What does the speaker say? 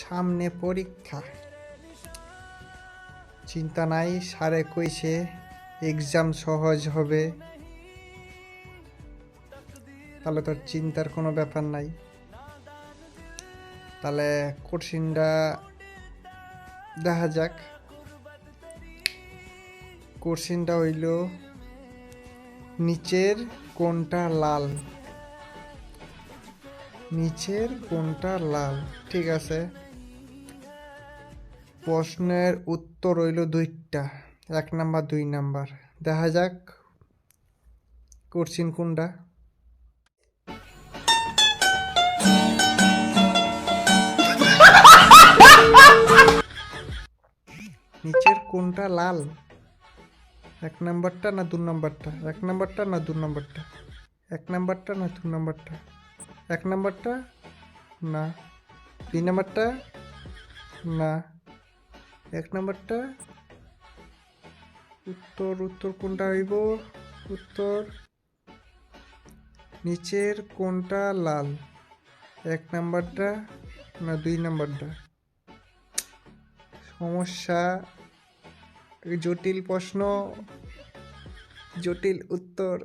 সামনে পরীক্ষা, চিন্তা নাই। স্যারে কইছে এক্সাম সহজ হবে, তাহলে তোর চিন্তার কোনো ব্যাপার নাই। তাহলে কোশ্চিনটা দেখা যাক। কোশ্চিনটা হইল নিচের কোনটা লাল? নিচের কোনটা লাল? ঠিক আছে, প্রশ্নের উত্তর হইল দুইটা, 1 নাম্বার 2 নাম্বার। দেখা যাক কোশ্চিন কোনটা। নিচের কোনটা লাল? 1 নাম্বারটা না 2 নাম্বারটা? 1 নাম্বারটা না 2 নাম্বারটা? 1 নাম্বারটা না 2 নাম্বারটা? 1 নাম্বারটা না, 2 নাম্বারটা না, 1 নাম্বারটা। উত্তর কোনটা হইব? উত্তর নিচের কোনটা লাল, 1 নাম্বারটা না 2 নাম্বারটা? সমস্যা, জটিল প্রশ্ন, জটিল উত্তর।